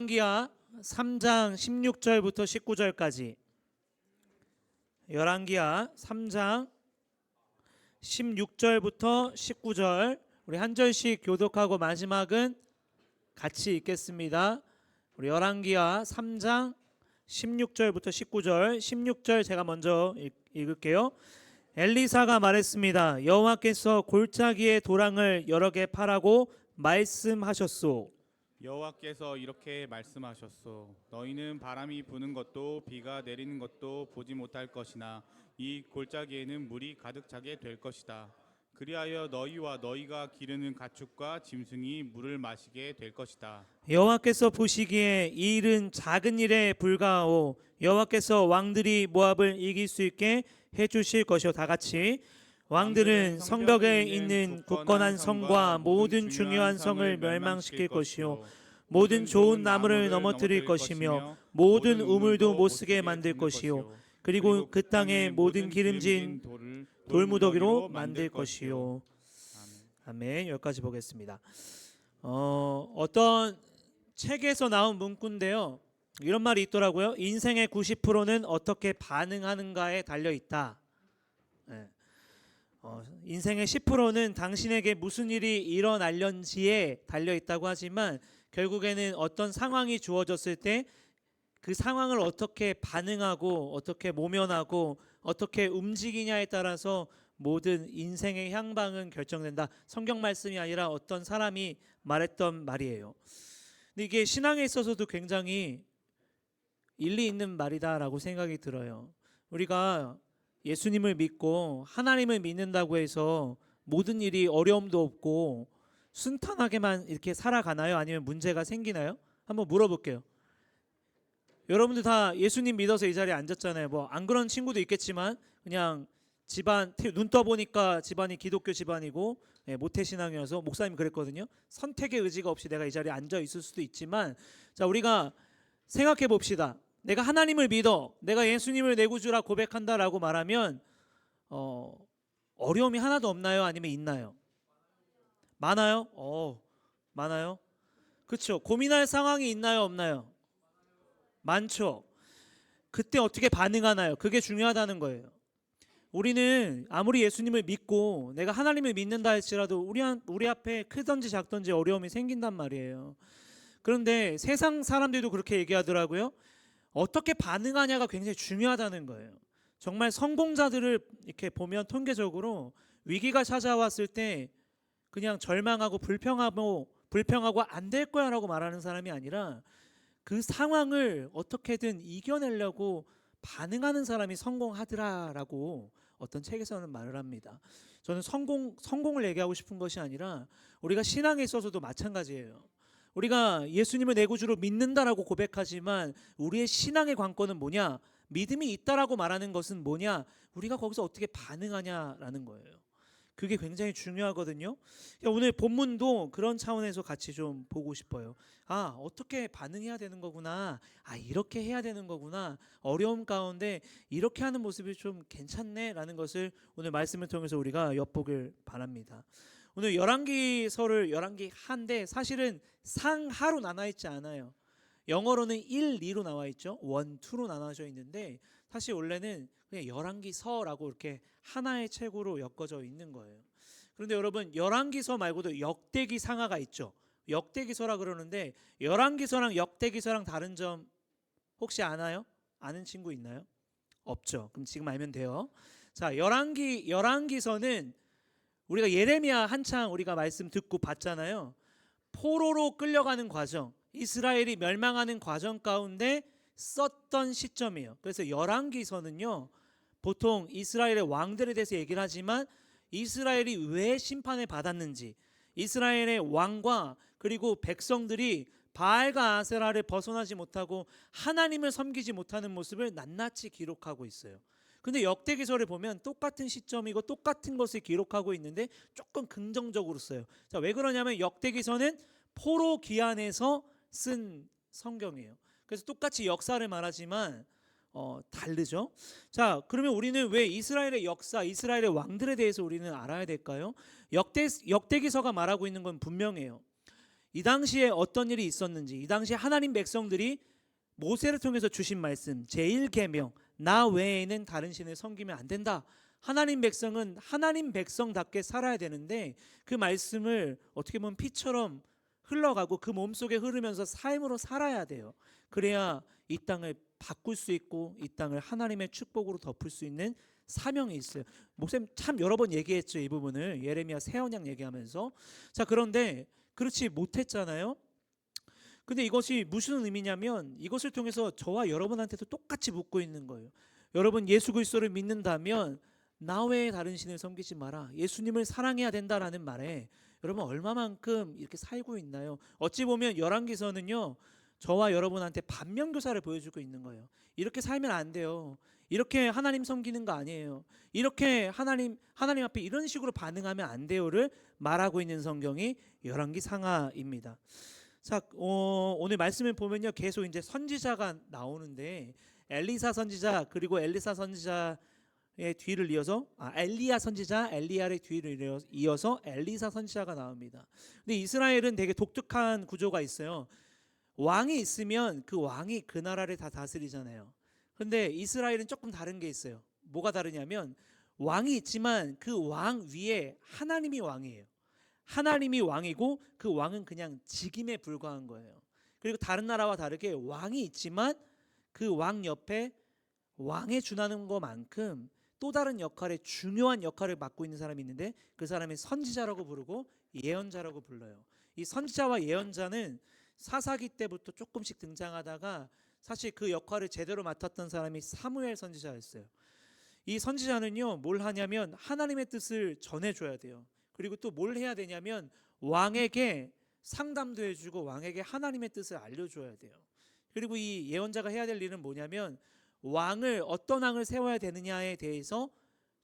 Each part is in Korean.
열왕기하 3장 16절부터 19절까지. 열왕기하 3장 16절부터 19절 우리 한 절씩 교독하고 마지막은 같이 읽겠습니다. 우리 열왕기하 3장 16절부터 19절. 16절 제가 먼저 읽을게요. 엘리사가 말했습니다. 여호와께서 골짜기의 도랑을 여러 개 파라고 말씀하셨소. 여호와께서 이렇게 말씀하셨소. 너희는 바람이 부는 것도 비가 내리는 것도 보지 못할 것이나 이 골짜기에는 물이 가득 차게 될 것이다. 그리하여 너희와 너희가 기르는 가축과 짐승이 물을 마시게 될 것이다. 여호와께서 보시기에 이 일은 작은 일에 불과하오. 여호와께서 왕들이 모압을 이길 수 있게 해주실 것이요. 다 같이. 왕들은 성벽에 있는 굳건한 성과 모든 중요한 성을 멸망시킬 것이요, 모든 좋은 나무를 넘어뜨릴 것이며 모든 우물도 못쓰게 만들 것이요, 그리고 그 땅의 모든 기름진 돌무더기로 만들 것이요. 아멘. 여기까지 보겠습니다. 어떤 책에서 나온 문구인데요, 이런 말이 있더라고요. 인생의 90%는 어떻게 반응하는가에 달려 있다. 인생의 10%는 당신에게 무슨 일이 일어날런지에 달려 있다고 하지만 결국에는 어떤 상황이 주어졌을 때 그 상황을 어떻게 반응하고 어떻게 모면하고 어떻게 움직이냐에 따라서 모든 인생의 향방은 결정된다. 성경 말씀이 아니라 어떤 사람이 말했던 말이에요. 근데 이게 신앙에 있어서도 굉장히 일리 있는 말이다라고 생각이 들어요. 우리가 예수님을 믿고 하나님을 믿는다고 해서 모든 일이 어려움도 없고 순탄하게만 이렇게 살아가나요? 아니면 문제가 생기나요? 한번 물어볼게요. 여러분들 다 예수님 믿어서 이 자리에 앉았잖아요. 뭐 안 그런 친구도 있겠지만 그냥 집안 눈 떠보니까 집안이 기독교 집안이고 모태신앙이어서 목사님 그랬거든요. 선택의 의지가 없이 내가 이 자리에 앉아 있을 수도 있지만, 자, 우리가 생각해 봅시다. 내가 하나님을 믿어, 내가 예수님을 내 구주라 고백한다라고 말하면 어려움이 하나도 없나요? 아니면 있나요? 많아요? 많아요? 그렇죠. 고민할 상황이 있나요? 없나요? 많죠. 그때 어떻게 반응하나요? 그게 중요하다는 거예요. 우리는 아무리 예수님을 믿고 내가 하나님을 믿는다 할지라도 우리 앞에 크든지 작든지 어려움이 생긴단 말이에요. 그런데 세상 사람들도 그렇게 얘기하더라고요. 어떻게 반응하냐가 굉장히 중요하다는 거예요. 정말 성공자들을 이렇게 보면 통계적으로 위기가 찾아왔을 때 그냥 절망하고 불평하고 안 될 거야 라고 말하는 사람이 아니라 그 상황을 어떻게든 이겨내려고 반응하는 사람이 성공하더라라고 어떤 책에서는 말을 합니다. 저는 성공을 얘기하고 싶은 것이 아니라 우리가 신앙에 있어서도 마찬가지예요. 우리가 예수님을 내 구주로 믿는다라고 고백하지만 우리의 신앙의 관건은 뭐냐? 믿음이 있다라고 말하는 것은 뭐냐? 우리가 거기서 어떻게 반응하냐라는 거예요. 그게 굉장히 중요하거든요. 오늘 본문도 그런 차원에서 같이 좀 보고 싶어요. 어떻게 반응해야 되는 거구나. 이렇게 해야 되는 거구나. 어려움 가운데 이렇게 하는 모습이 좀 괜찮네라는 것을 오늘 말씀을 통해서 우리가 엿보길 바랍니다. 오늘 열왕기서를 열왕기하인데 사실은 상하로 나눠 있지 않아요. 영어로는 1, 2로 나와 있죠. 1, 2로 나눠져 있는데 사실 원래는 그냥 열왕기서라고 이렇게 하나의 책으로 엮어져 있는 거예요. 그런데 여러분, 열왕기서 말고도 역대기 상하가 있죠. 역대기서라 그러는데 열왕기서랑 역대기서랑 다른 점 혹시 아나요? 아는 친구 있나요? 없죠. 그럼 지금 알면 돼요. 자, 열왕기서는 우리가 예레미야 한창 우리가 말씀 듣고 봤잖아요. 포로로 끌려가는 과정, 이스라엘이 멸망하는 과정 가운데 썼던 시점이에요. 그래서 열왕기서는요, 보통 이스라엘의 왕들에 대해서 얘기를 하지만 이스라엘이 왜 심판을 받았는지, 이스라엘의 왕과 그리고 백성들이 바알과 아세라를 벗어나지 못하고 하나님을 섬기지 못하는 모습을 낱낱이 기록하고 있어요. 근데 역대기서를 보면 똑같은 시점이고 똑같은 것을 기록하고 있는데 조금 긍정적으로 써요. 자, 왜 그러냐면 역대기서는 포로 기한에서 쓴 성경이에요. 그래서 똑같이 역사를 말하지만 다르죠. 자, 그러면 우리는 왜 이스라엘의 역사, 이스라엘의 왕들에 대해서 우리는 알아야 될까요? 역대기서가 말하고 있는 건 분명해요. 이 당시에 어떤 일이 있었는지, 이 당시에 하나님 백성들이 모세를 통해서 주신 말씀 제1계명, 나 외에는 다른 신을 섬기면 안 된다. 하나님 백성은 하나님 백성답게 살아야 되는데 그 말씀을 어떻게 보면 피처럼 흘러가고 그 몸속에 흐르면서 삶으로 살아야 돼요. 그래야 이 땅을 바꿀 수 있고 이 땅을 하나님의 축복으로 덮을 수 있는 사명이 있어요. 목사님 참 여러 번 얘기했죠, 이 부분을. 예레미야 새 언약 얘기하면서. 자, 그런데 그렇지 못했잖아요. 근데 이것이 무슨 의미냐면 이것을 통해서 저와 여러분한테도 똑같이 묻고 있는 거예요. 여러분 예수 그리스도를 믿는다면 나 외에 다른 신을 섬기지 마라. 예수님을 사랑해야 된다라는 말에 여러분 얼마만큼 이렇게 살고 있나요? 어찌 보면 열왕기서는요, 저와 여러분한테 반면교사를 보여주고 있는 거예요. 이렇게 살면 안 돼요. 이렇게 하나님 섬기는 거 아니에요. 이렇게 하나님 앞에 이런 식으로 반응하면 안 돼요를 말하고 있는 성경이 열왕기 상하입니다. 자, 오늘 말씀을 보면요, 계속 이제 선지자가 나오는데 엘리사 선지자 그리고 엘리사 선지자의 뒤를 이어서 엘리야 선지자, 엘리야의 뒤를 이어서 엘리사 선지자가 나옵니다. 근데 이스라엘은 되게 독특한 구조가 있어요. 왕이 있으면 그 왕이 그 나라를 다 다스리잖아요. 근데 이스라엘은 조금 다른 게 있어요. 뭐가 다르냐면 왕이 있지만 그 왕 위에 하나님이 왕이에요. 하나님이 왕이고 그 왕은 그냥 직임에 불과한 거예요. 그리고 다른 나라와 다르게 왕이 있지만 그 왕 옆에 왕에 준하는 것만큼 또 다른 역할에 중요한 역할을 맡고 있는 사람이 있는데 그 사람이 선지자라고 부르고 예언자라고 불러요. 이 선지자와 예언자는 사사기 때부터 조금씩 등장하다가 사실 그 역할을 제대로 맡았던 사람이 사무엘 선지자였어요. 이 선지자는요, 뭘 하냐면 하나님의 뜻을 전해줘야 돼요. 그리고 또 뭘 해야 되냐면 왕에게 상담도 해주고 왕에게 하나님의 뜻을 알려줘야 돼요. 그리고 이 예언자가 해야 될 일은 뭐냐면 왕을 어떤 왕을 세워야 되느냐에 대해서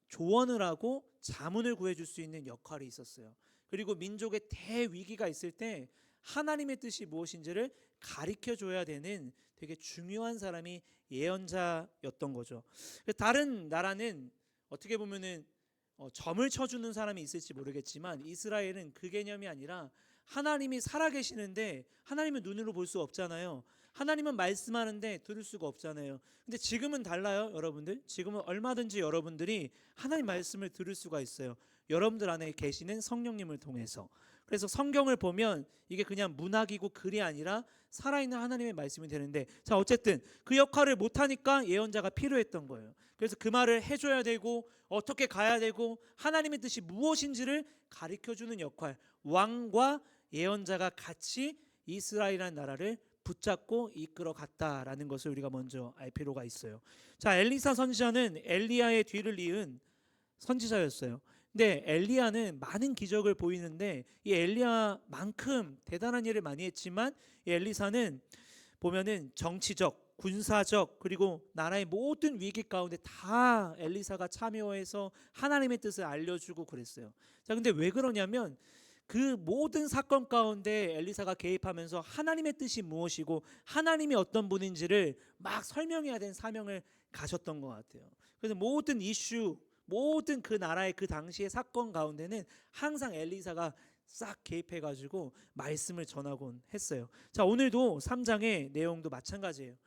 조언을 하고 자문을 구해줄 수 있는 역할이 있었어요. 그리고 민족의 대위기가 있을 때 하나님의 뜻이 무엇인지를 가르쳐줘야 되는 되게 중요한 사람이 예언자였던 거죠. 다른 나라는 어떻게 보면은 점을 쳐주는 사람이 있을지 모르겠지만 이스라엘은 그 개념이 아니라 하나님이 살아계시는데 하나님은 눈으로 볼 수 없잖아요. 하나님은 말씀하는데 들을 수가 없잖아요. 근데 지금은 달라요, 여러분들. 지금은 얼마든지 여러분들이 하나님 말씀을 들을 수가 있어요. 여러분들 안에 계시는 성령님을 통해서. 그래서 성경을 보면 이게 그냥 문학이고 글이 아니라 살아있는 하나님의 말씀이 되는데, 자, 어쨌든 그 역할을 못하니까 예언자가 필요했던 거예요. 그래서 그 말을 해줘야 되고 어떻게 가야 되고 하나님의 뜻이 무엇인지를 가르쳐주는 역할, 왕과 예언자가 같이 이스라엘이라는 나라를 붙잡고 이끌어 갔다라는 것을 우리가 먼저 알 필요가 있어요. 자, 엘리사 선지자는 엘리야의 뒤를 이은 선지자였어요. 근데 엘리야는 많은 기적을 보이는데 이 엘리야만큼 대단한 일을 많이 했지만 이 엘리사는 보면은 정치적, 군사적 그리고 나라의 모든 위기 가운데 다 엘리사가 참여해서 하나님의 뜻을 알려주고 그랬어요. 자, 근데 왜 그러냐면 그 모든 사건 가운데 엘리사가 개입하면서 하나님의 뜻이 무엇이고 하나님이 어떤 분인지를 막 설명해야 되는 사명을 가졌던 것 같아요. 그래서 모든 이슈, 모든 그 나라의 그 당시의 사건 가운데는 항상 엘리사가 싹 개입해가지고 말씀을 전하곤 했어요. 자, 오늘도 3장의 내용도 마찬가지예요.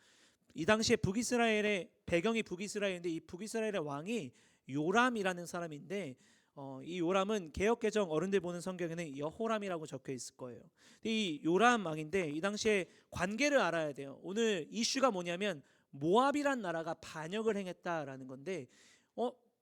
이 당시에 북이스라엘의 배경이 북이스라엘인데 이 북이스라엘의 왕이 요람이라는 사람인데 이 요람은 개역개정 어른들 보는 성경에는 여호람이라고 적혀 있을 거예요. 이 요람 왕인데 이 당시에 관계를 알아야 돼요. 오늘 이슈가 뭐냐면 모압이란 나라가 반역을 행했다라는 건데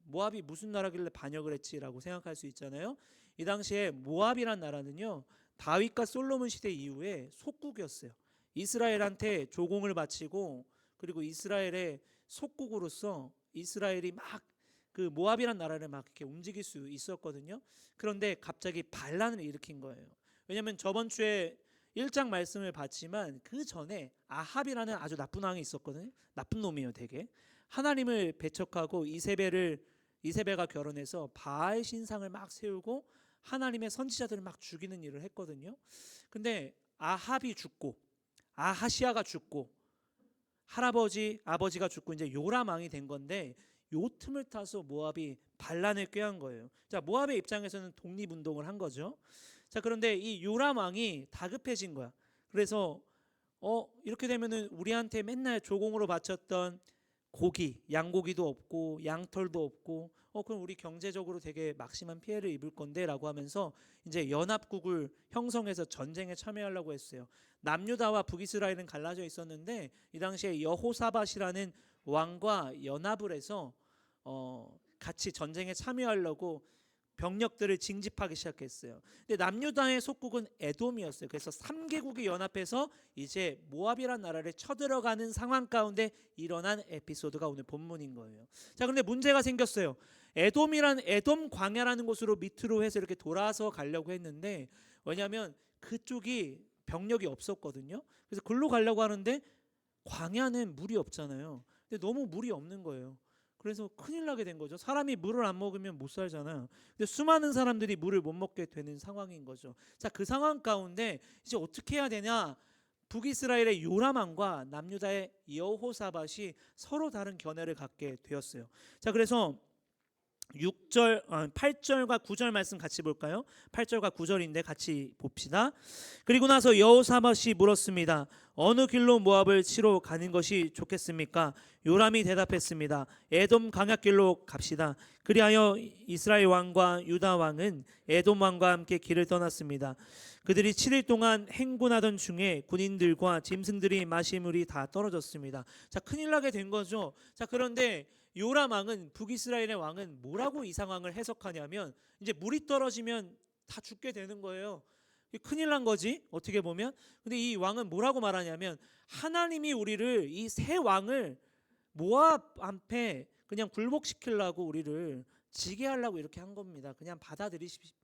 모압이 무슨 나라길래 반역을 했지라고 생각할 수 있잖아요. 이 당시에 모압이란 나라는요, 다윗과 솔로몬 시대 이후에 속국이었어요. 이스라엘한테 조공을 바치고 그리고 이스라엘의 속국으로서 이스라엘이 막 그 모압이란 나라를 막 이렇게 움직일 수 있었거든요. 그런데 갑자기 반란을 일으킨 거예요. 왜냐하면 저번 주에 1장 말씀을 봤지만 그 전에 아합이라는 아주 나쁜 왕이 있었거든요. 나쁜 놈이에요, 되게. 하나님을 배척하고 이세벨과 결혼해서 바알 신상을 막 세우고 하나님의 선지자들을 막 죽이는 일을 했거든요. 근데 아합이 죽고 아하시아가 죽고 아버지가 죽고 이제 요람 왕이 된 건데 요 틈을 타서 모압이 반란을 꾀한 거예요. 자, 모압의 입장에서는 독립운동을 한 거죠. 자, 그런데 이 요람 왕이 다급해진 거야. 그래서 이렇게 되면은 우리한테 맨날 조공으로 바쳤던 고기, 양고기도 없고 양털도 없고 그럼 우리 경제적으로 되게 막심한 피해를 입을 건데라고 하면서 이제 연합국을 형성해서 전쟁에 참여하려고 했어요. 남유다와 북이스라엘은 갈라져 있었는데 이 당시에 여호사밧이라는 왕과 연합을 해서 같이 전쟁에 참여하려고 병력들을 징집하기 시작했어요. 근데 남유다의 속국은 에돔이었어요. 그래서 3개국이 연합해서 이제 모압이라는 나라를 쳐들어가는 상황 가운데 일어난 에피소드가 오늘 본문인 거예요. 자, 그런데 문제가 생겼어요. 에돔 광야라는 곳으로 밑으로 해서 이렇게 돌아서 가려고 했는데 왜냐하면 그쪽이 병력이 없었거든요. 그래서 글로 가려고 하는데 광야는 물이 없잖아요. 근데 너무 물이 없는 거예요. 그래서 큰일 나게 된 거죠. 사람이 물을 안 먹으면 못 살잖아요. 근데 수많은 사람들이 물을 못 먹게 되는 상황인 거죠. 자, 그 상황 가운데 이제 어떻게 해야 되냐? 북이스라엘의 요람 왕과 남유다의 여호사밧이 서로 다른 견해를 갖게 되었어요. 자, 그래서 8절과 9절 말씀 같이 볼까요? 8절과 9절인데 같이 봅시다. 그리고 나서 여호사밧이 물었습니다. 어느 길로 모압을 치러 가는 것이 좋겠습니까? 요람이 대답했습니다. 에돔 강약길로 갑시다. 그리하여 이스라엘 왕과 유다 왕은 에돔 왕과 함께 길을 떠났습니다. 그들이 7일 동안 행군하던 중에 군인들과 짐승들이 마실 물이 다 떨어졌습니다. 자, 큰일 나게 된 거죠. 자, 그런데 요람 왕은 북이스라엘의 왕은 뭐라고 이 상황을 해석하냐면 이제 물이 떨어지면 다 죽게 되는 거예요. 큰일 난 거지 어떻게 보면. 근데 이 왕은 뭐라고 말하냐면 하나님이 우리를 이 새 왕을 모압 앞에 그냥 굴복시키려고 우리를 지게 하려고 이렇게 한 겁니다. 그냥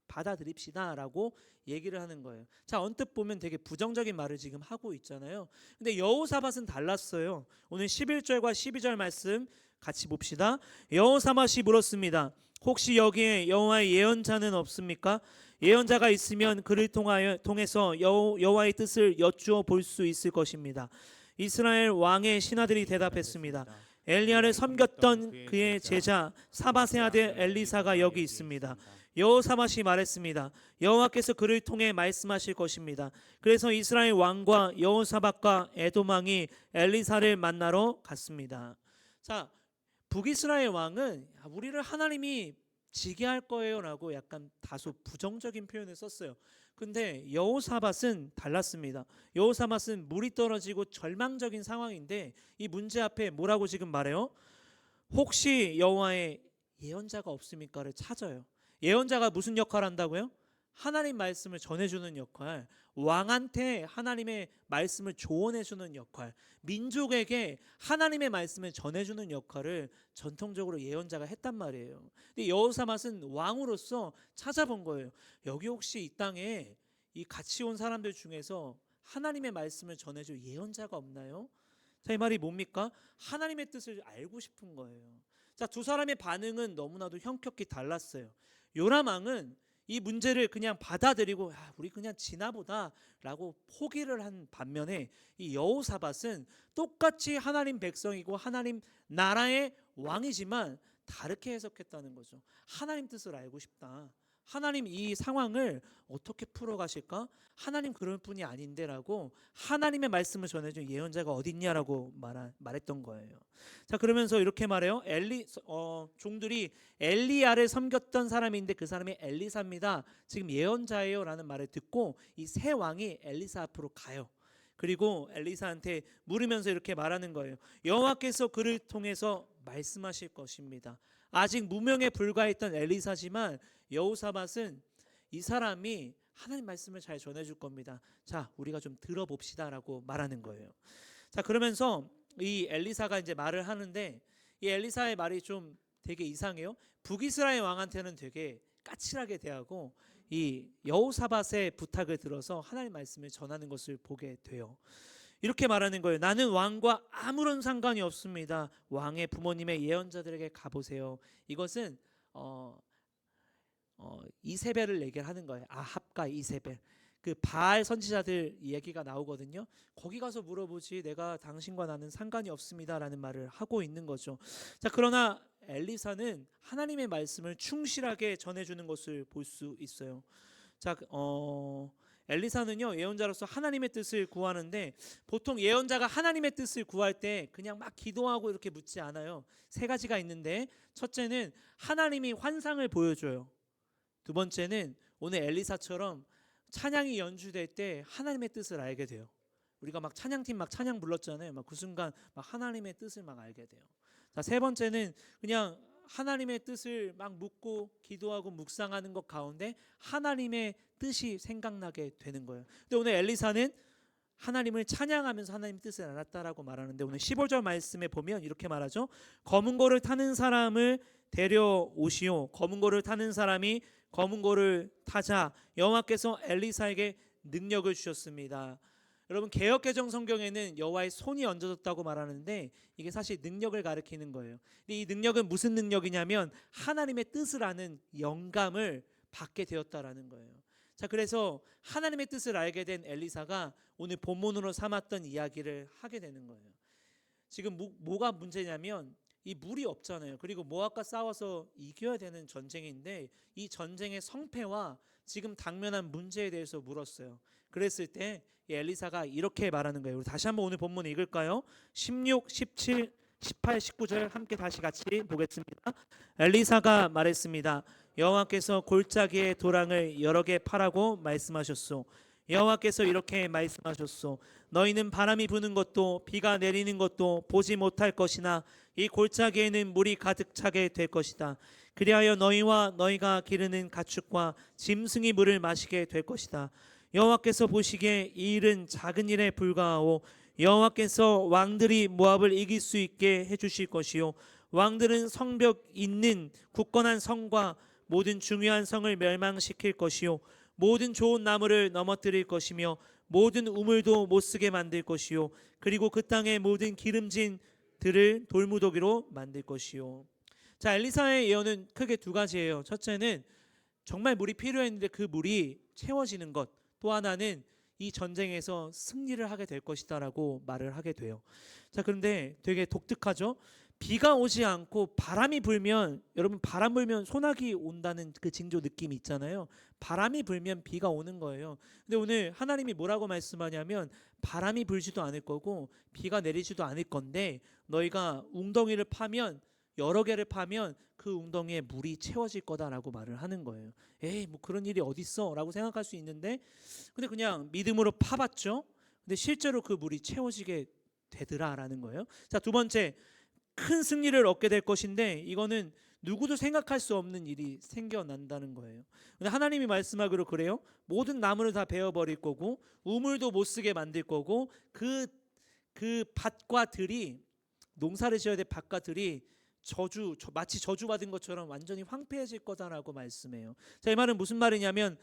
받아들입시다라고 얘기를 하는 거예요. 자, 언뜻 보면 되게 부정적인 말을 지금 하고 있잖아요. 근데 여호사밧은 달랐어요. 오늘 11절과 12절 말씀 같이 봅시다. 여호사밧이 물었습니다. 혹시 여기에 여호와의 예언자는 없습니까? 예언자가 있으면 그를 통해서 여호와의 뜻을 여쭈어 볼 수 있을 것입니다. 이스라엘 왕의 신하들이 대답했습니다. 엘리야를 섬겼던 그의 제자 사밧의 아들 엘리사가 여기 있습니다. 여호사밧이 말했습니다. 여호와께서 그를 통해 말씀하실 것입니다. 그래서 이스라엘 왕과 여호사밧과 에돔 왕이 엘리사를 만나러 갔습니다. 자, 북이스라엘 왕은 우리를 하나님이 지게 할 거예요라고 약간 다소 부정적인 표현을 썼어요. 근데 여호사밧은 달랐습니다. 여호사밧은 물이 떨어지고 절망적인 상황인데 이 문제 앞에 뭐라고 지금 말해요? 혹시 여호와의 예언자가 없습니까를 찾아요. 예언자가 무슨 역할을 한다고요? 하나님 말씀을 전해주는 역할, 왕한테 하나님의 말씀을 조언해주는 역할, 민족에게 하나님의 말씀을 전해주는 역할을 전통적으로 예언자가 했단 말이에요. 근데 여호사밧은 왕으로서 찾아본 거예요. 여기 혹시 이 땅에 이 같이 온 사람들 중에서 하나님의 말씀을 전해줄 예언자가 없나요? 자, 이 말이 뭡니까? 하나님의 뜻을 알고 싶은 거예요. 자, 두 사람의 반응은 너무나도 형격히 달랐어요. 요람 왕은 이 문제를 그냥 받아들이고 우리 그냥 지나보다라고 포기를 한 반면에 이 여호사밧은 똑같이 하나님 백성이고 하나님 나라의 왕이지만 다르게 해석했다는 거죠. 하나님 뜻을 알고 싶다. 하나님 이 상황을 어떻게 풀어가실까? 하나님 그럴 분이 아닌데라고 하나님의 말씀을 전해준 예언자가 어딨냐라고 말했던 거예요. 자, 그러면서 이렇게 말해요. 종들이 엘리야를 섬겼던 사람인데 그 사람이 엘리사입니다. 지금 예언자예요라는 말을 듣고 이 새 왕이 엘리사 앞으로 가요. 그리고 엘리사한테 물으면서 이렇게 말하는 거예요. 여호와께서 그를 통해서 말씀하실 것입니다. 아직 무명에 불과했던 엘리사지만 여호사밧은 이 사람이 하나님 말씀을 잘 전해줄 겁니다. 자, 우리가 좀 들어봅시다라고 말하는 거예요. 자, 그러면서 이 엘리사가 이제 말을 하는데 이 엘리사의 말이 좀 되게 이상해요. 북이스라엘 왕한테는 되게 까칠하게 대하고 이 여호사밧의 부탁을 들어서 하나님 말씀을 전하는 것을 보게 돼요. 이렇게 말하는 거예요. 나는 왕과 아무런 상관이 없습니다. 왕의 부모님의 예언자들에게 가보세요. 이것은 이세벨을 얘기하는 거예요. 아합과 이세벨. 그 바알 선지자들 얘기가 나오거든요. 거기 가서 물어보지 내가 당신과 나는 상관이 없습니다라는 말을 하고 있는 거죠. 자, 그러나 엘리사는 하나님의 말씀을 충실하게 전해주는 것을 볼 수 있어요. 자, 엘리사는요 예언자로서 하나님의 뜻을 구하는데 보통 예언자가 하나님의 뜻을 구할 때 그냥 막 기도하고 이렇게 묻지 않아요. 세 가지가 있는데 첫째는 하나님이 환상을 보여줘요. 두 번째는 오늘 엘리사처럼 찬양이 연주될 때 하나님의 뜻을 알게 돼요. 우리가 막 찬양팀 막 찬양 불렀잖아요. 막 그 순간 막 하나님의 뜻을 막 알게 돼요. 자, 세 번째는 그냥 하나님의 뜻을 막 묻고 기도하고 묵상하는 것 가운데 하나님의 뜻이 생각나게 되는 거예요. 근데 오늘 엘리사는 하나님을 찬양하면서 하나님의 뜻을 알았다라고 말하는데 오늘 15절 말씀에 보면 이렇게 말하죠. 검은 고를 타는 사람을 데려오시오. 검은 고를 타는 사람이 검은 고를 타자 여호와께서 엘리사에게 능력을 주셨습니다. 여러분 개역개정 성경에는 여호와의 손이 얹어졌다고 말하는데 이게 사실 능력을 가리키는 거예요. 근데 이 능력은 무슨 능력이냐면 하나님의 뜻을 아는 영감을 받게 되었다라는 거예요. 자, 그래서 하나님의 뜻을 알게 된 엘리사가 오늘 본문으로 삼았던 이야기를 하게 되는 거예요. 지금 뭐가 문제냐면 이 물이 없잖아요. 그리고 모압과 싸워서 이겨야 되는 전쟁인데 이 전쟁의 성패와 지금 당면한 문제에 대해서 물었어요. 그랬을 때 엘리사가 이렇게 말하는 거예요. 우리 다시 한번 오늘 본문 읽을까요? 16, 17, 18, 19절 함께 다시 같이 보겠습니다. 엘리사가 말했습니다. 여호와께서 골짜기의 도랑을 여러 개 파라고 말씀하셨소. 여호와께서 이렇게 말씀하셨소. 너희는 바람이 부는 것도 비가 내리는 것도 보지 못할 것이나 이 골짜기에는 물이 가득 차게 될 것이다. 그리하여 너희와 너희가 기르는 가축과 짐승이 물을 마시게 될 것이다. 여호와께서 보시기에 이 일은 작은 일에 불과하오 여호와께서 왕들이 모압을 이길 수 있게 해주실 것이요 왕들은 성벽 있는 굳건한 성과 모든 중요한 성을 멸망시킬 것이요 모든 좋은 나무를 넘어뜨릴 것이며 모든 우물도 못쓰게 만들 것이요 그리고 그 땅의 모든 기름진 들을 돌무더기로 만들 것이요. 자, 엘리사의 예언은 크게 두 가지예요. 첫째는 정말 물이 필요했는데 그 물이 채워지는 것. 또 하나는 이 전쟁에서 승리를 하게 될 것이다라고 말을 하게 돼요. 자, 그런데 되게 독특하죠. 비가 오지 않고 바람이 불면 여러분 바람 불면 소나기 온다는 그 징조 느낌이 있잖아요. 바람이 불면 비가 오는 거예요. 근데 오늘 하나님이 뭐라고 말씀하냐면 바람이 불지도 않을 거고 비가 내리지도 않을 건데 너희가 웅덩이를 파면 여러 개를 파면 그 웅덩이에 물이 채워질 거다라고 말을 하는 거예요. 에이 뭐 그런 일이 어딨어 라고 생각할 수 있는데 근데 그냥 믿음으로 파봤죠. 근데 실제로 그 물이 채워지게 되더라라는 거예요. 자, 두 번째 큰 승리를 얻게 될 것인데 이거는 누구도 생각할 수 없는 일이 생겨난다는 거예요. 근데 하나님이 말씀하기로 그래요. 모든 나무를 다 베어버릴 거고 우물도 못 쓰게 만들 거고 그 밭과 들이 농사를 지어야 될 밭과 들이 마치 저주받은 것처럼 완전히 황폐해질 거다라고 말씀해요. 자, 이 말은 무슨 말이냐면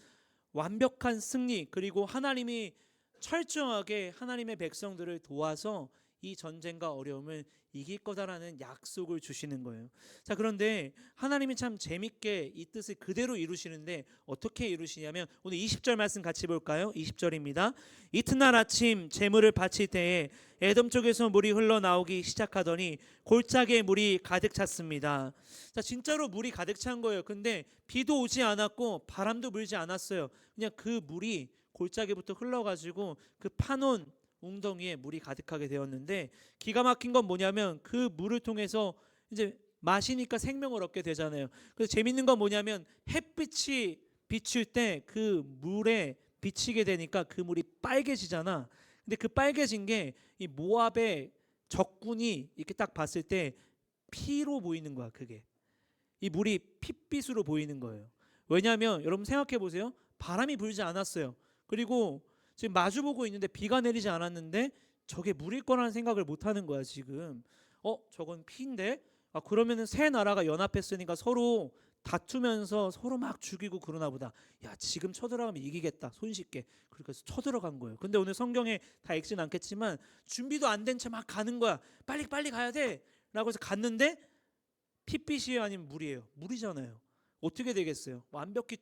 완벽한 승리 그리고 하나님이 철저하게 하나님의 백성들을 도와서 이 전쟁과 어려움을 이길 거다라는 약속을 주시는 거예요. 자, 그런데 하나님이 참 재밌게 이 뜻을 그대로 이루시는데 어떻게 이루시냐면 오늘 20절 말씀 같이 볼까요? 20절입니다. 이튿날 아침 제물을 바칠 때에 에돔 쪽에서 물이 흘러나오기 시작하더니 골짜기에 물이 가득 찼습니다. 자, 진짜로 물이 가득 찬 거예요. 근데 비도 오지 않았고 바람도 불지 않았어요. 그냥 그 물이 골짜기부터 흘러가지고 그 파놓은 웅덩이에 물이 가득하게 되었는데 기가 막힌 건 뭐냐면 그 물을 통해서 이제 마시니까 생명을 얻게 되잖아요. 그래서 재밌는 건 뭐냐면 햇빛이 비출 때 그 물에 비치게 되니까 그 물이 빨개지잖아. 근데 그 빨개진 게 이 모압의 적군이 이렇게 딱 봤을 때 피로 보이는 거야. 그게 이 물이 핏빛으로 보이는 거예요. 왜냐하면 여러분 생각해 보세요. 바람이 불지 않았어요. 그리고 지금 마주보고 있는데 비가 내리지 않았는데 저게 물일 거라는 생각을 못 하는 거야 지금. 저건 피인데? 그러면은 세 나라가 연합했으니까 서로 다투면서 서로 막 죽이고 그러나 보다. 야, 지금 쳐들어가면 이기겠다 손쉽게. 그래서 쳐들어간 거예요. 근데 오늘 성경에 다 읽진 않겠지만 준비도 안 된 채 막 가는 거야. 빨리 가야 돼 라고 해서 갔는데 핏빛이에요 아니면 물이에요? 물이잖아요. 어떻게 되겠어요? 완벽히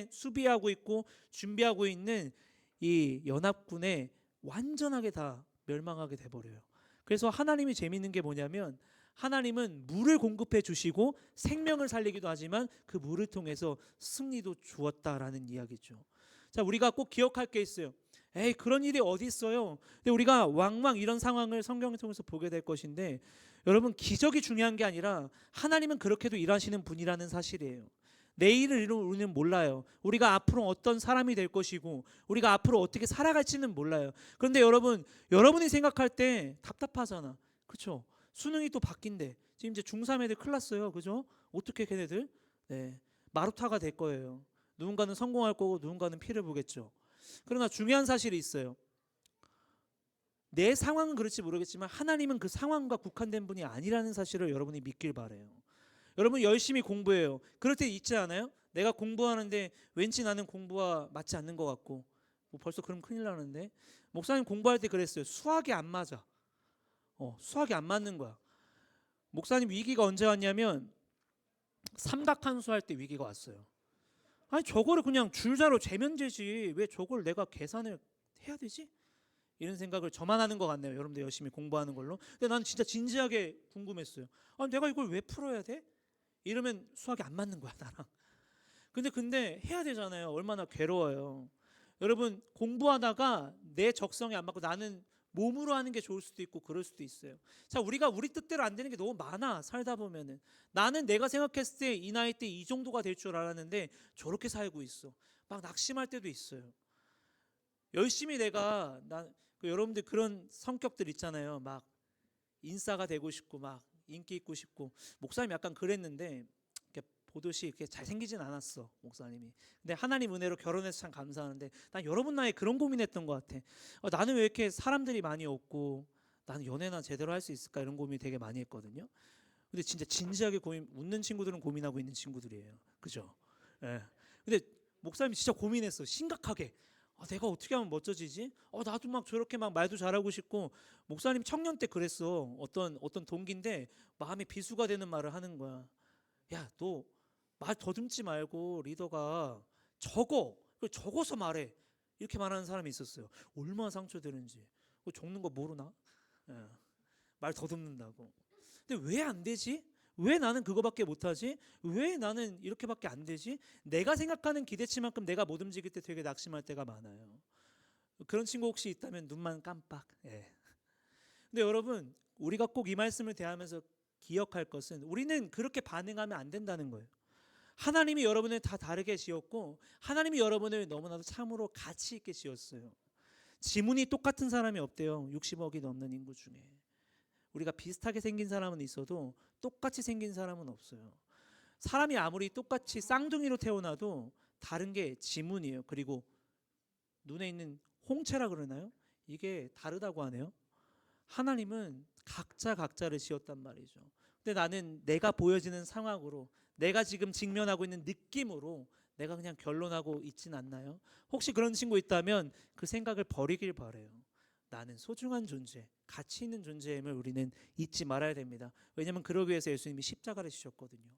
수비하고 있고 준비하고 있는 이 연합군에 완전하게 다 멸망하게 돼버려요. 그래서 하나님이 재밌는 게 뭐냐면 하나님은 물을 공급해 주시고 생명을 살리기도 하지만 그 물을 통해서 승리도 주었다라는 이야기죠. 자, 우리가 꼭 기억할 게 있어요. 에이, 그런 일이 어디 있어요? 근데 우리가 왕왕 이런 상황을 성경을 통해서 보게 될 것인데, 여러분, 기적이 중요한 게 아니라 하나님은 그렇게도 일하시는 분이라는 사실이에요. 내일을 우리는 몰라요. 우리가 앞으로 어떤 사람이 될 것이고 우리가 앞으로 어떻게 살아갈지는 몰라요. 그런데 여러분, 여러분이 생각할 때 답답하잖아. 그렇죠? 수능이 또 바뀐대. 지금 이제 중3 애들 큰일 났어요. 그죠? 어떻게 걔네들? 네, 마루타가 될 거예요. 누군가는 성공할 거고 누군가는 피를 보겠죠. 그러나 중요한 사실이 있어요. 내 상황은 그렇지 모르겠지만 하나님은 그 상황과 국한된 분이 아니라는 사실을 여러분이 믿길 바래요. 여러분 열심히 공부해요. 그럴 때 있지 않아요? 내가 공부하는데 왠지 나는 공부와 맞지 않는 것 같고, 뭐 벌써 그럼 큰일 나는데. 목사님 공부할 때 그랬어요. 수학이 안 맞아. 수학이 안 맞는 거야. 목사님 위기가 언제 왔냐면 삼각함수 할 때 위기가 왔어요. 아니 저거를 그냥 줄자로 재면 되지, 왜 저걸 내가 계산을 해야 되지? 이런 생각을 저만 하는 것 같네요. 여러분들 열심히 공부하는 걸로. 근데 난 진짜 진지하게 궁금했어요. 아, 내가 이걸 왜 풀어야 돼? 이러면 수학이 안 맞는 거야, 나랑. 근데 해야 되잖아요. 얼마나 괴로워요. 여러분, 공부하다가 내 적성에 안 맞고 나는 몸으로 하는 게 좋을 수도 있고 그럴 수도 있어요. 자, 우리가 우리 뜻대로 안 되는 게 너무 많아. 살다 보면은 나는 내가 생각했을 때 이 나이 때 이 정도가 될 줄 알았는데 저렇게 살고 있어. 막 낙심할 때도 있어요. 열심히 여러분들 그런 성격들 있잖아요. 막 인싸가 되고 싶고 막 인기 있고 싶고. 목사님 약간 그랬는데 이렇게 보듯이 이렇게 잘생기진 않았어, 목사님이. 근데 하나님 은혜로 결혼해서 참 감사하는데, 난 여러분 나이에 그런 고민했던 것 같아. 나는 왜 이렇게 사람들이 많이 없고 나는 연애나 제대로 할 수 있을까, 이런 고민 되게 많이 했거든요. 근데 진짜 진지하게 웃는 친구들은 고민하고 있는 친구들이에요. 그죠? 예. 근데 목사님이 진짜 고민했어, 심각하게. 내가 어떻게 하면 멋져지지? 나도 막 저렇게 막 말도 잘하고 싶고. 목사님 청년 때 그랬어. 어떤 동기인데 마음에 비수가 되는 말을 하는 거야. 야, 너 말 더듬지 말고 리더가 적어서 말해. 이렇게 말하는 사람이 있었어요. 얼마나 상처되는지. 그거 적는 거 모르나? 예. 말 더듬는다고. 근데 왜 안 되지? 왜 나는 그거밖에 못하지? 왜 나는 이렇게밖에 안 되지? 내가 생각하는 기대치만큼 내가 못 움직일 때 되게 낙심할 때가 많아요. 그런 친구 혹시 있다면 눈만 깜빡. 예. 근데 여러분, 우리가 꼭 이 말씀을 대하면서 기억할 것은, 우리는 그렇게 반응하면 안 된다는 거예요. 하나님이 여러분을 다 다르게 지었고 하나님이 여러분을 너무나도 참으로 가치 있게 지었어요. 지문이 똑같은 사람이 없대요. 60억이 넘는 인구 중에. 우리가 비슷하게 생긴 사람은 있어도 똑같이 생긴 사람은 없어요. 사람이 아무리 똑같이 쌍둥이로 태어나도 다른 게 지문이에요. 그리고 눈에 있는 홍채라 그러나요? 이게 다르다고 하네요. 하나님은 각자를 지었단 말이죠. 근데 나는 내가 보여지는 상황으로, 내가 지금 직면하고 있는 느낌으로 내가 그냥 결론하고 있진 않나요? 혹시 그런 친구 있다면 그 생각을 버리길 바래요. 나는 소중한 존재, 가치 있는 존재임을 우리는 잊지 말아야 됩니다. 왜냐하면 그러기 위해서 예수님이 십자가를 지셨거든요.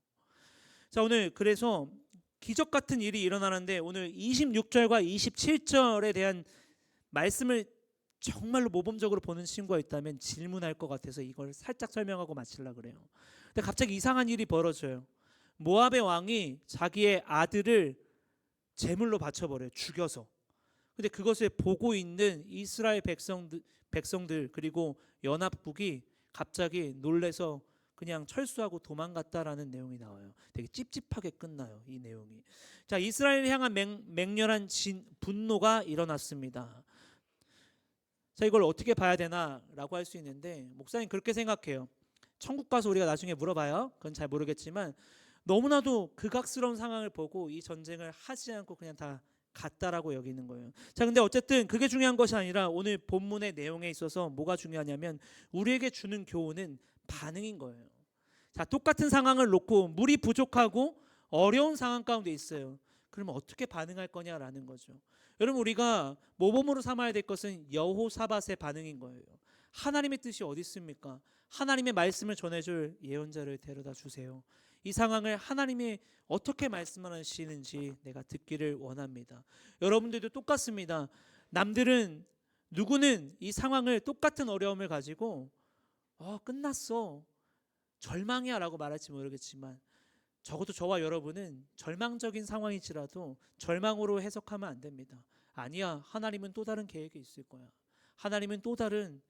자, 오늘 그래서 기적 같은 일이 일어나는데, 오늘 26절과 27절에 대한 말씀을 정말로 모범적으로 보는 친구가 있다면 질문할 것 같아서 이걸 살짝 설명하고 마치려고 그래요. 근데 갑자기 이상한 일이 벌어져요. 모압의 왕이 자기의 아들을 제물로 바쳐버려요. 죽여서. 근데 그것을 보고 있는 이스라엘 백성들 그리고 연합국이 갑자기 놀래서 그냥 철수하고 도망갔다라는 내용이 나와요. 되게 찝찝하게 끝나요, 이 내용이. 자, 이스라엘을 향한 맹렬한 분노가 일어났습니다. 자, 이걸 어떻게 봐야 되나라고 할 수 있는데, 목사님 그렇게 생각해요. 천국 가서 우리가 나중에 물어봐요. 그건 잘 모르겠지만 너무나도 극악스러운 상황을 보고 이 전쟁을 하지 않고 그냥 다 갔다라고 여기는 거예요. 자, 근데 어쨌든 그게 중요한 것이 아니라 오늘 본문의 내용에 있어서 뭐가 중요하냐면 우리에게 주는 교훈은 반응인 거예요. 자, 똑같은 상황을 놓고 물이 부족하고 어려운 상황 가운데 있어요. 그러면 어떻게 반응할 거냐라는 거죠. 여러분, 우리가 모범으로 삼아야 될 것은 여호사밧의 반응인 거예요. 하나님의 뜻이 어디 있습니까? 하나님의 말씀을 전해줄 예언자를 데려다 주세요. 이 상황을 하나님이 어떻게 말씀하시는지 내가 듣기를 원합니다. 여러분들도 똑같습니다. 누구는 이 상황을, 똑같은 어려움을 가지고 끝났어, 절망이야라고 말할지 모르겠지만 적어도 저와 여러분은 절망적인 상황일지라도 절망으로 해석하면 안 됩니다. 아니야, 하나님은 또 다른 계획이 있을 거야. 하나님은 또 다른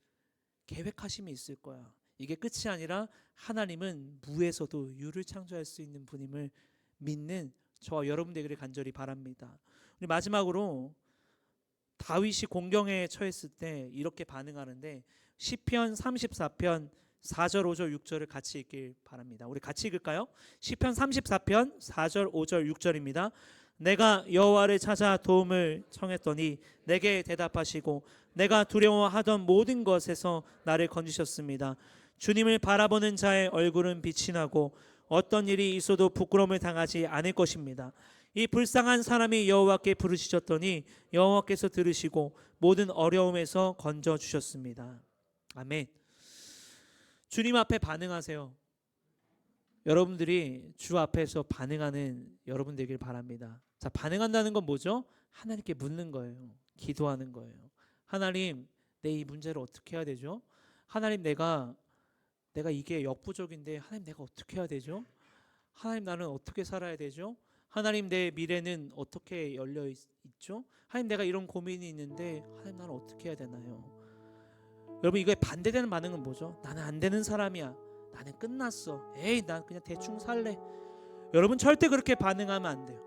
계획하심이 있을 거야. 이게 끝이 아니라 하나님은 무에서도 유를 창조할 수 있는 분임을 믿는 저와 여러분 되기를 간절히 바랍니다. 우리 마지막으로 다윗이 공경에 처했을 때 이렇게 반응하는데 시편 34편 4절 5절 6절을 같이 읽길 바랍니다. 우리 같이 읽을까요? 시편 34편 4절 5절 6절입니다. 내가 여호와를 찾아 도움을 청했더니 내게 대답하시고 내가 두려워하던 모든 것에서 나를 건지셨습니다. 주님을 바라보는 자의 얼굴은 빛이 나고 어떤 일이 있어도 부끄러움을 당하지 않을 것입니다. 이 불쌍한 사람이 여호와께 부르시셨더니 여호와께서 들으시고 모든 어려움에서 건져 주셨습니다. 아멘. 주님 앞에 반응하세요. 여러분들이 주 앞에서 반응하는 여러분 되길 바랍니다. 자, 반응한다는 건 뭐죠? 하나님께 묻는 거예요. 기도하는 거예요. 하나님, 내 이 문제를 어떻게 해야 되죠? 하나님, 내가 이게 역부족인데 하나님, 내가 어떻게 해야 되죠? 하나님, 나는 어떻게 살아야 되죠? 하나님, 내 미래는 어떻게 열려 있죠? 하나님, 내가 이런 고민이 있는데 하나님, 나는 어떻게 해야 되나요? 여러분, 이거에 반대되는 반응은 뭐죠? 나는 안 되는 사람이야. 나는 끝났어. 에이, 난 그냥 대충 살래. 여러분, 절대 그렇게 반응하면 안 돼요.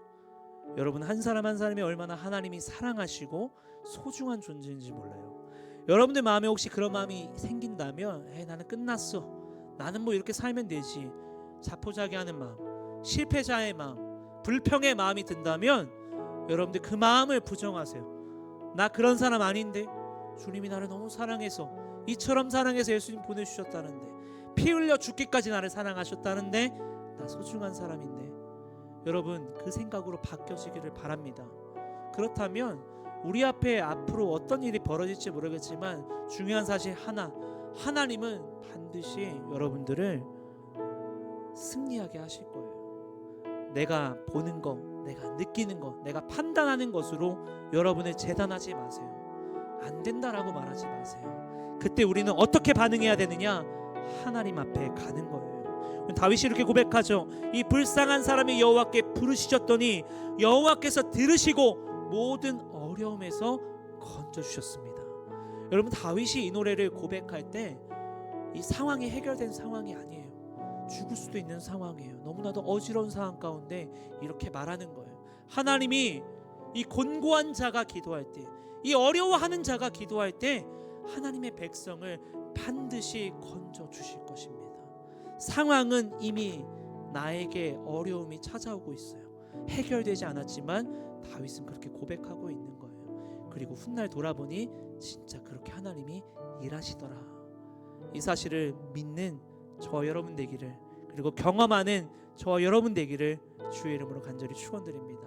여러분, 한 사람 한 사람이 얼마나 하나님이 사랑하시고 소중한 존재인지 몰라요. 여러분들 마음에 혹시 그런 마음이 생긴다면 에이, 나는 끝났어. 나는 뭐 이렇게 살면 되지. 자포자기하는 마음, 실패자의 마음, 불평의 마음이 든다면 여러분들 그 마음을 부정하세요. 나 그런 사람 아닌데 주님이 나를 너무 사랑해서 이처럼 사랑해서 예수님 보내주셨다는데 피 흘려 죽기까지 나를 사랑하셨다는데 나 소중한 사람인데 여러분 그 생각으로 바뀌어지기를 바랍니다. 그렇다면 우리 앞에 앞으로 어떤 일이 벌어질지 모르겠지만 중요한 사실 하나, 하나님은 반드시 여러분들을 승리하게 하실 거예요. 내가 보는 거, 내가 느끼는 거, 내가 판단하는 것으로 여러분을 재단하지 마세요. 안 된다라고 말하지 마세요. 그때 우리는 어떻게 반응해야 되느냐? 하나님 앞에 가는 거예요. 다윗이 이렇게 고백하죠. 이 불쌍한 사람이 여호와께 부르시셨더니 여호와께서 들으시고 모든 어려움에서 건져주셨습니다. 여러분, 다윗이 이 노래를 고백할 때 이 상황이 해결된 상황이 아니에요. 죽을 수도 있는 상황이에요. 너무나도 어지러운 상황 가운데 이렇게 말하는 거예요. 하나님이 이 곤고한 자가 기도할 때, 이 어려워하는 자가 기도할 때 하나님의 백성을 반드시 건져 주실 것입니다. 상황은 이미 나에게 어려움이 찾아오고 있어요. 해결되지 않았지만 다윗은 그렇게 고백하고 있는 거예요. 그리고 훗날 돌아보니 진짜 그렇게 하나님이 일하시더라. 이 사실을 믿는 저와 여러분 되기를, 그리고 경험하는 저와 여러분 되기를 주의 이름으로 간절히 축원드립니다.